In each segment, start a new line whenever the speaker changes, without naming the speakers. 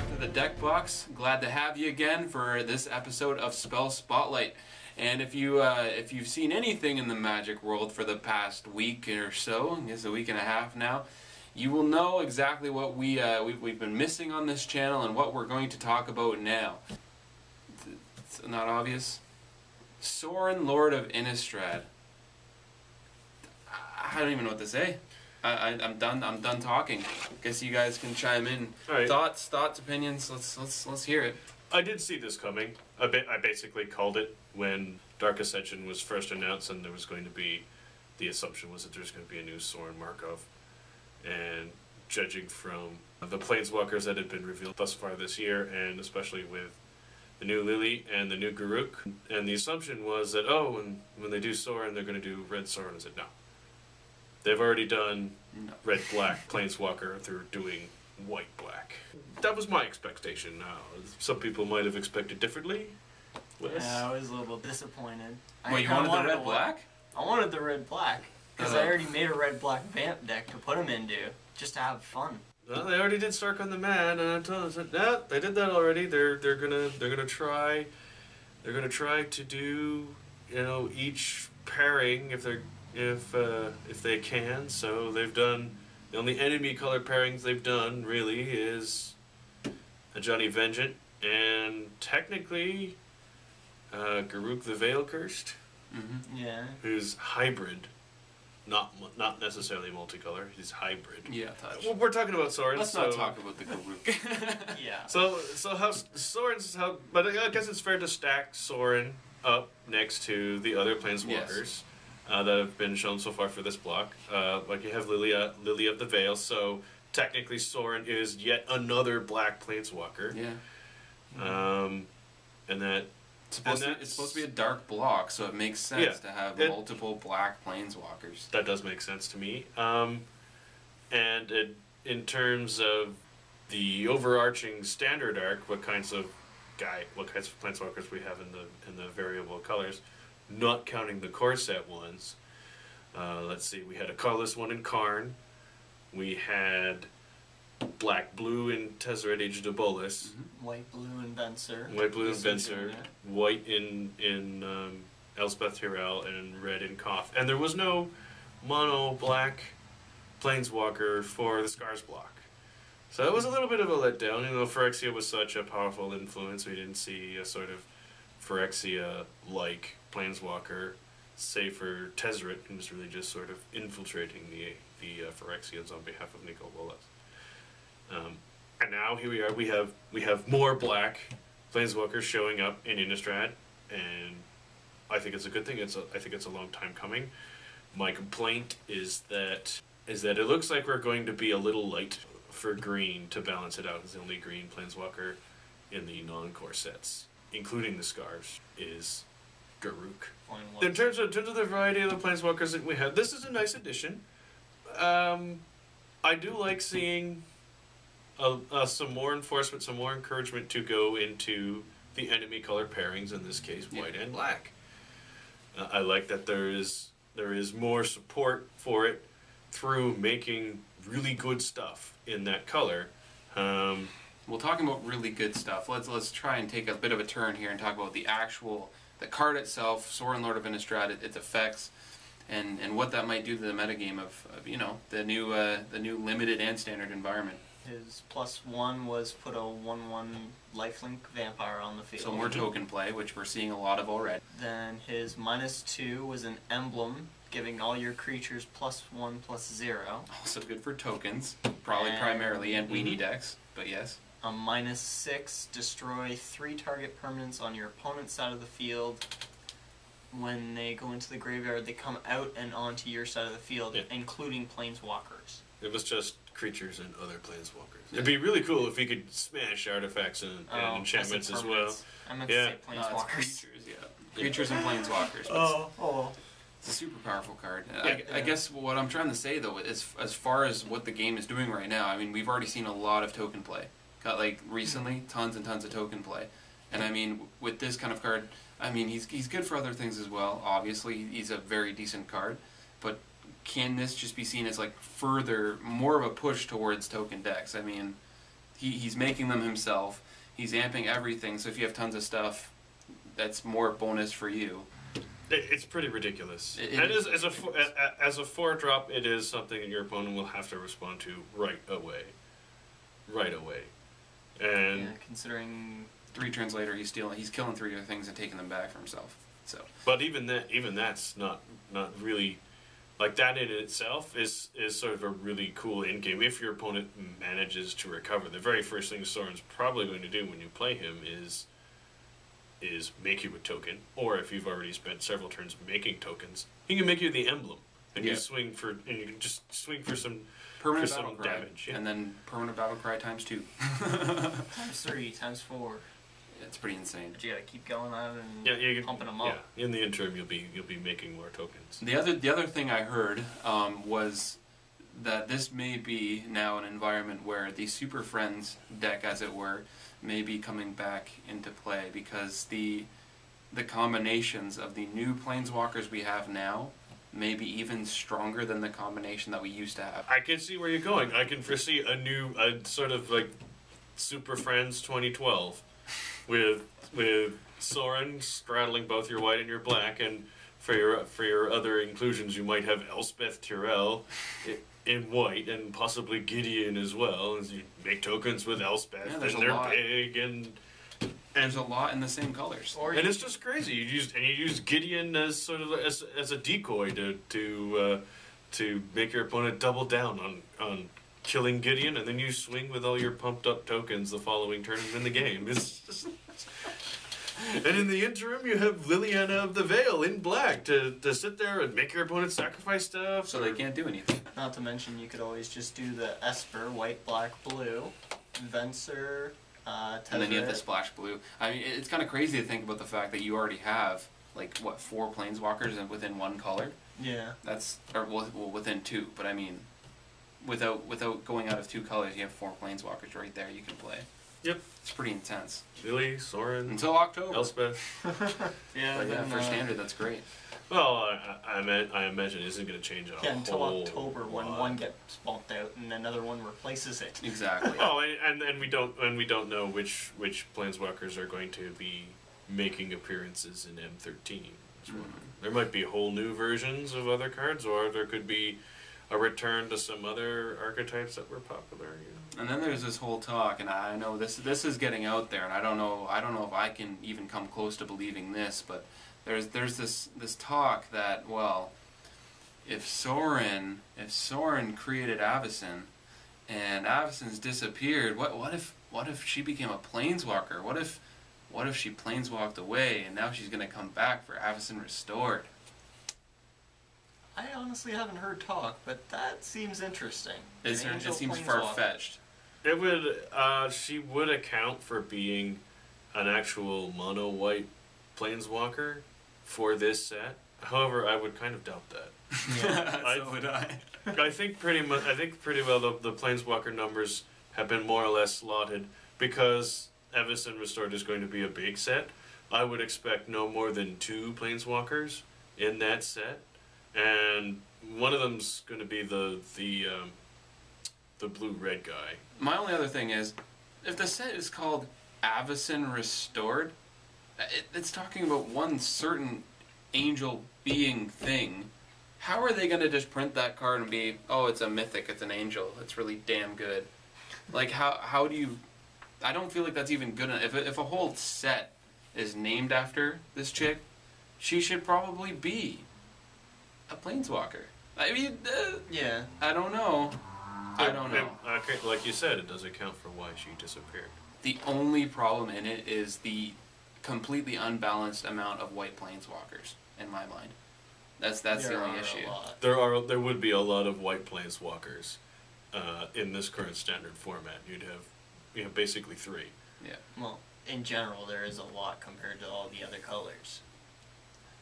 back to the deck box. Glad to have you again for this episode of Spell Spotlight. And if you've seen anything in the Magic world for the past week or so, I guess a week and a half now, you will know exactly what we've been missing on this channel and what we're going to talk about now. It's not obvious. Sorin, Lord of Innistrad. I don't even know what to say. I'm done talking. Guess you guys can chime in.
Right.
Thoughts, opinions. Let's hear it.
I did see this coming. I basically called it when Dark Ascension was first announced, and there was going to be, the assumption was that there's going to be a new Sorin Markov. And judging from the Planeswalkers that had been revealed thus far this year, and especially with the new Lily and the new Garruk, and the assumption was that, oh, when they do Sorin, they're going to do Red Sorin. I said, no. They've already done red-black Planeswalker. They're doing white-black. That was my expectation. Now, some people might have expected differently.
Yeah, I was a little disappointed.
Well, you wanted the red-black?
I wanted the red-black. Because I already made a red-black vamp deck to put them into, just to have fun.
Well, they already did Stark on the Man, and I told them, yeah, they did that already. They're gonna try to do, you know, each pairing if they can. So they've done, the only enemy color pairings they've done really is a Johnny Vengeant and technically Garruk the Veil Cursed.
Mm-hmm. Yeah.
Who's hybrid, not necessarily multicolor. He's hybrid.
Yeah.
Well, we're talking about Sorin.
Let's not talk about the Garruk.
Yeah.
So how Sorin's how? But I guess it's fair to stack Sorin up next to the other Planeswalkers.
Yes.
That have been shown so far for this block. Like you have Lily of the Veil, so technically Sorin is yet another black Planeswalker.
Yeah.
And that
it's supposed to be a dark block, so it makes sense to have multiple black Planeswalkers.
That does make sense to me. And in terms of the overarching standard arc, what kinds of Planeswalkers we have in the variable colors. Not counting the core set ones. Let's see, we had a colorless one in Karn. We had black-blue in Tezzeret Age of Bolas.
Mm-hmm. White-blue in Venser.
White-blue in Venser. White in Elspeth Tirel, and red in Koth. And there was no mono-black Planeswalker for the Scars block. So it was a little bit of a letdown. You know, Phyrexia was such a powerful influence, we didn't see a sort of Phyrexia-like Planeswalker, save for Tezzeret, who was really just sort of infiltrating the Phyrexians on behalf of Nicol Bolas. And now here we are. We have more black Planeswalkers showing up in Innistrad, and I think it's a good thing. I think it's a long time coming. My complaint is that it looks like we're going to be a little light for green to balance it out. As the only green Planeswalker in the non-core sets, including the Scars, is Garruk. In terms of the variety of the Planeswalkers that we have, this is a nice addition. I do like seeing some more enforcement, some more encouragement to go into the enemy color pairings, in this case white and black. I like that there is more support for it through making really good stuff in that color.
Well, talking about really good stuff, let's try and take a bit of a turn here and talk about the card itself, Sorin, Lord of Innistrad, its effects, and what that might do to the metagame of you know, the new limited and standard environment.
His +1 was put a 1/1 lifelink vampire on the field.
So more token play, which we're seeing a lot of already.
Then his -2 was an emblem, giving all your creatures +1/+0.
Also good for tokens, probably primarily, and weenie decks, but yes.
A -6, destroy 3 target permanents on your opponent's side of the field. When they go into the graveyard, they come out and onto your side of the field, including Planeswalkers.
It was just creatures and other Planeswalkers. It'd be really cool if we could smash artifacts and enchantments as well.
I meant to say Planeswalkers.
No, creatures, creatures and Planeswalkers. It's a super powerful card. I guess what I'm trying to say, though, is as far as what the game is doing right now, I mean, we've already seen a lot of token play. Like, recently, tons and tons of token play. And, I mean, with this kind of card, I mean, he's good for other things as well. Obviously, he's a very decent card. But can this just be seen as, like, more of a push towards token decks? I mean, he's making them himself. He's amping everything. So if you have tons of stuff, that's more bonus for you.
It's pretty ridiculous.
As
a 4-drop, it is something that your opponent will have to respond to right away. And
yeah, considering
3 turns later, he's killing 3 other things and taking them back for himself. So,
but even that's not really, like, that in itself is sort of a really cool end game. If your opponent manages to recover, the very first thing Sorin's probably going to do when you play him is make you a token, or if you've already spent several turns making tokens, he can make you the emblem, and you can just swing for some
permanent
for
battle
some
cry,
damage,
and then permanent battle cry times 2,
times 3, times 4.
It's pretty insane.
But you gotta keep going on and
you
pumping them up.
Yeah, in the interim, you'll be making more tokens.
The other thing I heard was that this may be now an environment where the Super Friends deck, as it were, may be coming back into play, because the combinations of the new Planeswalkers we have now may be even stronger than the combination that we used to have.
I can see where you're going. I can foresee a sort of like Super Friends 2012 with Sorin straddling both your white and your black, and for your other inclusions you might have Elspeth Tyrell in white, and possibly Gideon as well. As you make tokens with Elspeth,
Yeah,
and
there's a
they're
lot.
big, and
There's a lot in the same colors.
and it's just crazy. You use Gideon as sort of as a decoy to make your opponent double down on killing Gideon, and then you swing with all your pumped up tokens the following turn and win the game. It's just, and in the interim, you have Liliana of the Veil in black to sit there and make your opponent sacrifice stuff.
So they can't do anything.
Not to mention, you could always just do the Esper, white, black, blue, Venser,
And then you have the splash blue. I mean, it's kind of crazy to think about the fact that you already have, like, what, 4 Planeswalkers and within 1 color?
Yeah.
That's, or well, within 2, but I mean, without going out of 2 colors, you have 4 Planeswalkers right there you can play.
Yep.
It's pretty intense.
Lily, Sorin,
Until October.
Elspeth.
Yeah,
But yeah,
then,
for standard, that's great.
Well, I imagine it isn't going to change a
yeah, until
whole
October when
lot.
one gets bumped out and another one replaces it.
Exactly.
Oh, and we don't know which Planeswalkers are going to be making appearances in M13 as well. There might be whole new versions of other cards, or there could be a return to some other archetypes that were popular. You know?
And then there's this whole talk, and I know this is getting out there, and I don't know if I can even come close to believing this, but there's this talk that, well, if Sorin created Avacyn and Avacyn's disappeared, what if she became a Planeswalker? What if she planeswalked away and now she's gonna come back for Avacyn Restored?
I honestly haven't heard talk, but that seems interesting.
It seems far-fetched.
It would. She would account for being an actual mono white Planeswalker for this set. However, I would kind of doubt that.
Yeah, so would I.
I think pretty well the Planeswalker numbers have been more or less slotted, because Avacyn Restored is going to be a big set. I would expect no more than 2 Planeswalkers in that set, and one of them's going to be the blue-red guy.
My only other thing is, if the set is called Avacyn Restored, it's talking about one certain angel being thing. How are they going to just print that card and be, oh, it's a mythic, it's an angel, it's really damn good? Like, how do you... I don't feel like that's even good enough. If a whole set is named after this chick, she should probably be a Planeswalker. I mean,
Yeah.
I don't know. I don't know.
Okay, like you said, it does account for why she disappeared.
The only problem in it is the completely unbalanced amount of white Planeswalkers, in my mind. That's the only issue.
There would be a lot of white Planeswalkers in this current standard format. You'd have basically 3.
Yeah.
Well, in general, there is a lot compared to all the other colors.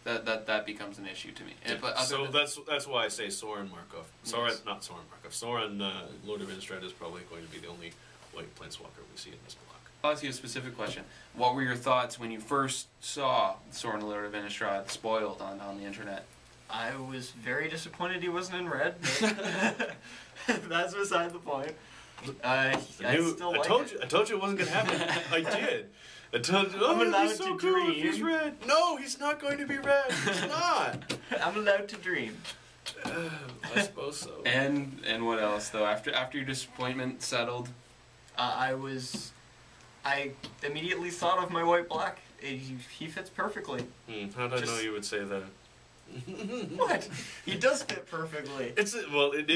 That becomes an issue to me.
Yeah.
But
So that's why I say Sorin Markov. Sorin, not Sorin Markov. Sorin, Lord of Innistrad is probably going to be the only white Planeswalker we see in this block.
I'll ask you a specific question. What were your thoughts when you first saw Sorin, Lord of Innistrad spoiled on the internet?
I was very disappointed he wasn't in red, but that's beside the point. I still like it.
I told you it wasn't gonna happen. I did. I told you. Oh,
I'm allowed
he's so
to
cool if he's
dream.
red. No, he's not going to be red. He's not.
I'm allowed to dream.
I suppose so.
And what else though? After your disappointment settled,
I immediately thought of my white-black. He fits perfectly.
How did I know you would say that?
What? He does fit perfectly.
It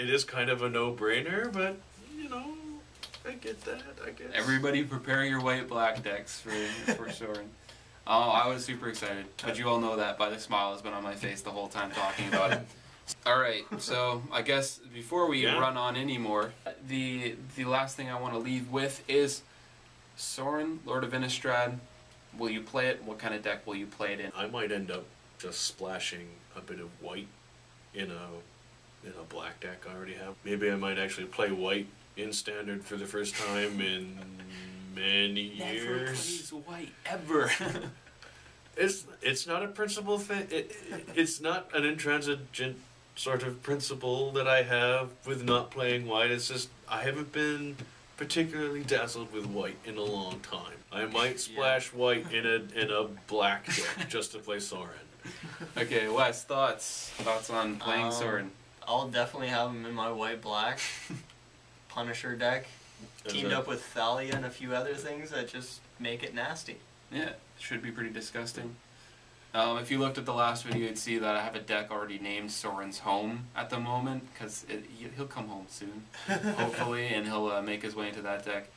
is kind of a no-brainer, but you know, I get that. I guess
everybody prepare your white-black decks for Sorin. Oh, I was super excited, but you all know that by the smile that's been on my face the whole time talking about it. All right, so I guess before we run on anymore, the last thing I want to leave with is Sorin, Lord of Innistrad. Will you play it? What kind of deck will you play it in?
I might end up just splashing a bit of white in a black deck I already have. Maybe I might actually play white in standard for the first time in many years.
Never plays white ever.
It's not a principle thing. It's not an intransigent sort of principle that I have with not playing white. It's just I haven't been particularly dazzled with white in a long time. I might splash white in a black deck just to play Sorin.
Okay, Wes, thoughts on playing Sorin?
I'll definitely have him in my white-black Punisher deck, teamed up with Thalia and a few other things that just make it nasty.
Yeah, should be pretty disgusting. If you looked at the last video, you'd see that I have a deck already named Sorin's Home at the moment, because he'll come home soon, hopefully, and he'll make his way into that deck.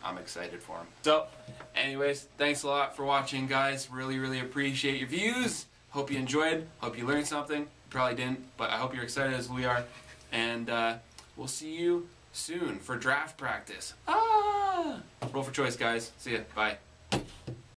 I'm excited for him. So, anyways, thanks a lot for watching, guys. Really, really appreciate your views. Hope you enjoyed. Hope you learned something. Probably didn't, but I hope you're excited as we are. And we'll see you soon for draft practice. Roll for choice, guys. See ya. Bye.